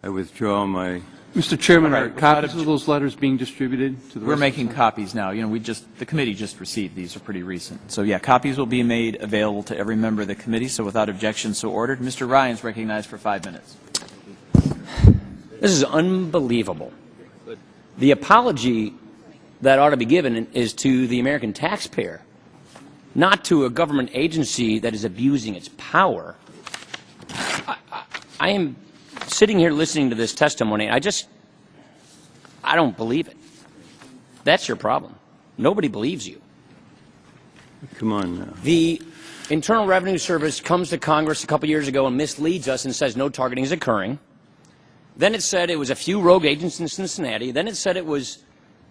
I withdraw my... Mr. Chairman, All are right, copies of those letters being distributed to the We're rest making of the copies now. You know, the committee just received these. Are pretty recent. So yeah, copies will be made available to every member of the committee. So without objection, so ordered. Mr. Ryan's recognized for 5 minutes. This is unbelievable. The apology that ought to be given is to the American taxpayer, not to a government agency that is abusing its power. I am sitting here listening to this testimony. I don't believe it. That's your problem. Nobody believes you. Come on now. The Internal Revenue Service comes to Congress a couple years ago and misleads us and says no targeting is occurring. Then it said it was a few rogue agents in Cincinnati. Then it said it was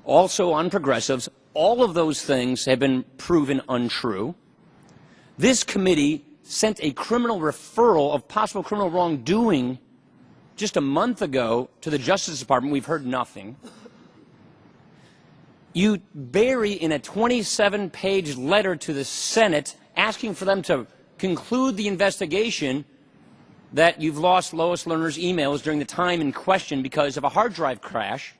also on progressives. All of those things have been proven untrue. This committee sent a criminal referral of possible criminal wrongdoing just a month ago to the Justice Department. We've heard nothing. You bury in a 27-page letter to the Senate asking for them to conclude the investigation that you've lost Lois Lerner's emails during the time in question because of a hard drive crash.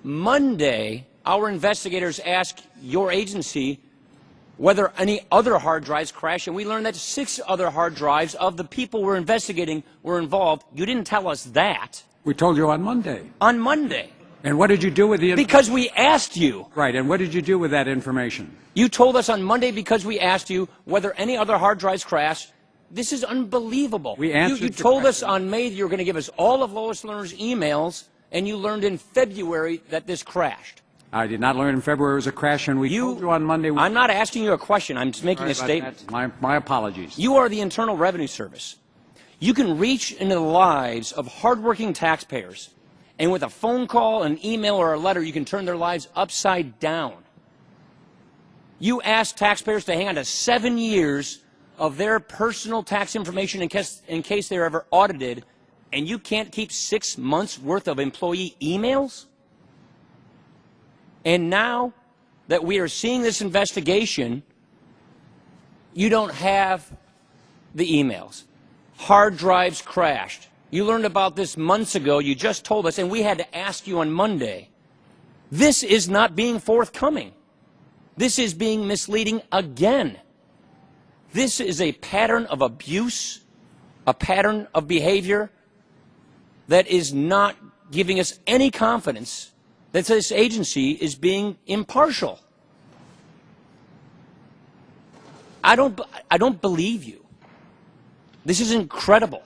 Monday, our investigators asked your agency whether any other hard drives crashed, and we learned that 6 other hard drives of the people we're investigating were involved. You didn't tell us that. We told you on Monday. On Monday. And what did you do with the information? Because we asked you. Right, and what did you do with that information? You told us on Monday because we asked you whether any other hard drives crashed. This is unbelievable. We answered you told us on May that you were going to give us all of Lois Lerner's emails, and you learned in February that this crashed. I did not learn in February it was a crash, and we told you on Monday. I'm not asking you a question. I'm just making a statement. My apologies. You are the Internal Revenue Service. You can reach into the lives of hardworking taxpayers, and with a phone call, an email, or a letter, you can turn their lives upside down. You ask taxpayers to hang on to 7 years of their personal tax information in case they're ever audited, and you can't keep 6 months' worth of employee emails? And now that we are seeing this investigation, you don't have the emails. Hard drives crashed. You learned about this months ago. You just told us, and we had to ask you on Monday. This is not being forthcoming. This is being misleading again. This is a pattern of abuse, a pattern of behavior that is not giving us any confidence that this agency is being impartial. I don't believe you. This is incredible.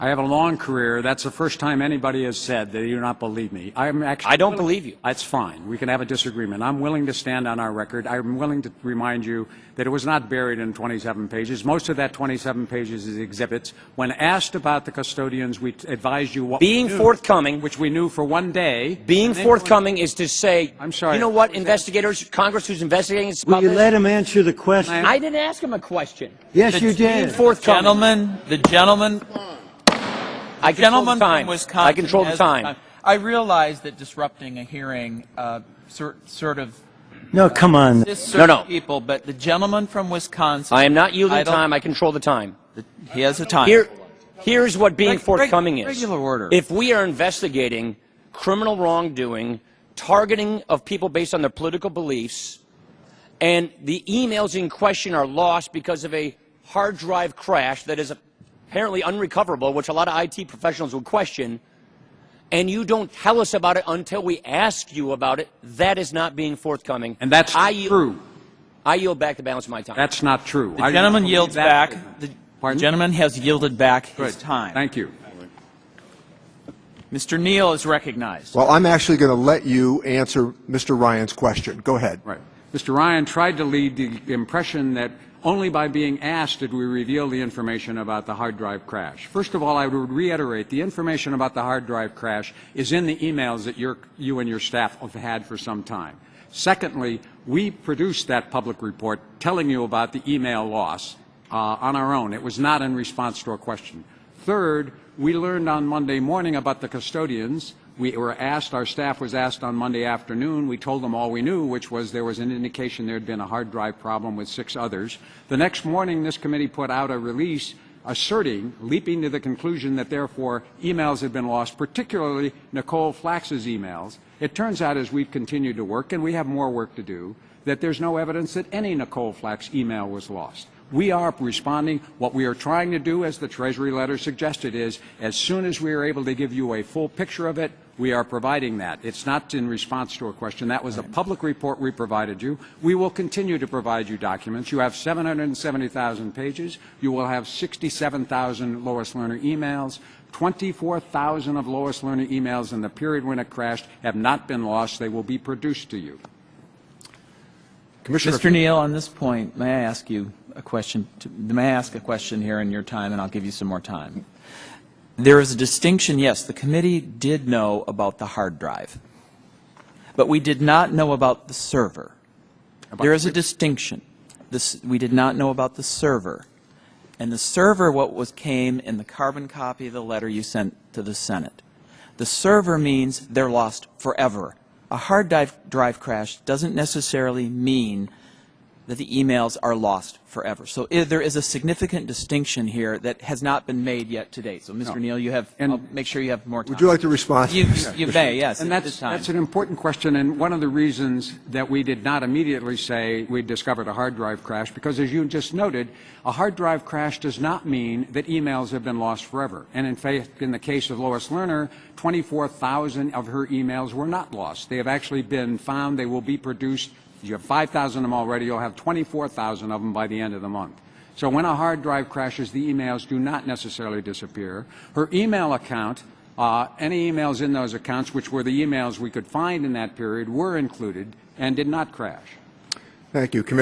I have a long career. That's the first time anybody has said that you do not believe me. I don't believe you. That's fine. We can have a disagreement. I'm willing to stand on our record. I'm willing to remind you that it was not buried in 27 pages. Most of that 27 pages is exhibits. When asked about the custodians, we advised you what being we knew, forthcoming, which we knew for one day. Being forthcoming is to say, I'm sorry. You know what, investigators, Congress who's investigating is Will you let him answer the question? I didn't ask him a question. Yes, you did. Being forthcoming. The gentleman I control the from time. Wisconsin. I control the time. I realize that disrupting a hearing sort of No, come on. No. people, but the gentleman from Wisconsin. I am not yielding time. I control the time. He has a time. Here's what being forthcoming is. Regular order. If we are investigating criminal wrongdoing, targeting of people based on their political beliefs, and the emails in question are lost because of a hard drive crash that is apparently unrecoverable, which a lot of IT professionals would question, and you don't tell us about it until we ask you about it, that is not being forthcoming. And that's true. I yield back the balance of my time. That's not true. The gentleman yields back. The gentleman has yielded back his time. Thank you. Mr. Neal is recognized. Well, I'm actually going to let you answer Mr. Ryan's question. Go ahead. Right. Mr. Ryan tried to lead the impression that only by being asked did we reveal the information about the hard drive crash. First of all, I would reiterate the information about the hard drive crash is in the emails that you and your staff have had for some time. Secondly, we produced that public report telling you about the email loss on our own. It was not in response to a question. Third, we learned on Monday morning about the custodians. We were asked, our staff was asked on Monday afternoon. We told them all we knew, which was there was an indication there had been a hard drive problem with 6 others. The next morning, this committee put out a release leaping to the conclusion that therefore emails had been lost, particularly Nicole Flax's emails. It turns out as we've continued to work, and we have more work to do, that there's no evidence that any Nicole Flax email was lost. We are responding. What we are trying to do, as the Treasury letter suggested, is as soon as we are able to give you a full picture of it, we are providing that. It's not in response to a question. That was a public report we provided you. We will continue to provide you documents. You have 770,000 pages. You will have 67,000 Lois Lerner emails. 24,000 of Lois Lerner emails in the period when it crashed have not been lost. They will be produced to you. Commissioner, Mr. Neal, on this point, may I ask you a question? May I ask a question here in your time, and I'll give you some more time? There is a distinction, yes, the committee did know about the hard drive, but we did not know about the server. There is a distinction. We did not know about the server. And the server, came in the carbon copy of the letter you sent to the Senate. The server means they're lost forever. A hard drive crash doesn't necessarily mean that the emails are lost forever. So there is a significant distinction here that has not been made yet to date. So, Mr. Neal, you have, I'll make sure you have more time. would you like to respond? You may, yes. And at this time. that's an important question, and one of the reasons that we did not immediately say we discovered a hard drive crash, because as you just noted, a hard drive crash does not mean that emails have been lost forever. And in fact, in the case of Lois Lerner, 24,000 of her emails were not lost. They have actually been found. They will be produced. You have 5,000 of them already. You'll have 24,000 of them by the end of the month. So when a hard drive crashes, the emails do not necessarily disappear. Her email account, any emails in those accounts, which were the emails we could find in that period, were included and did not crash. Thank you, Commissioner.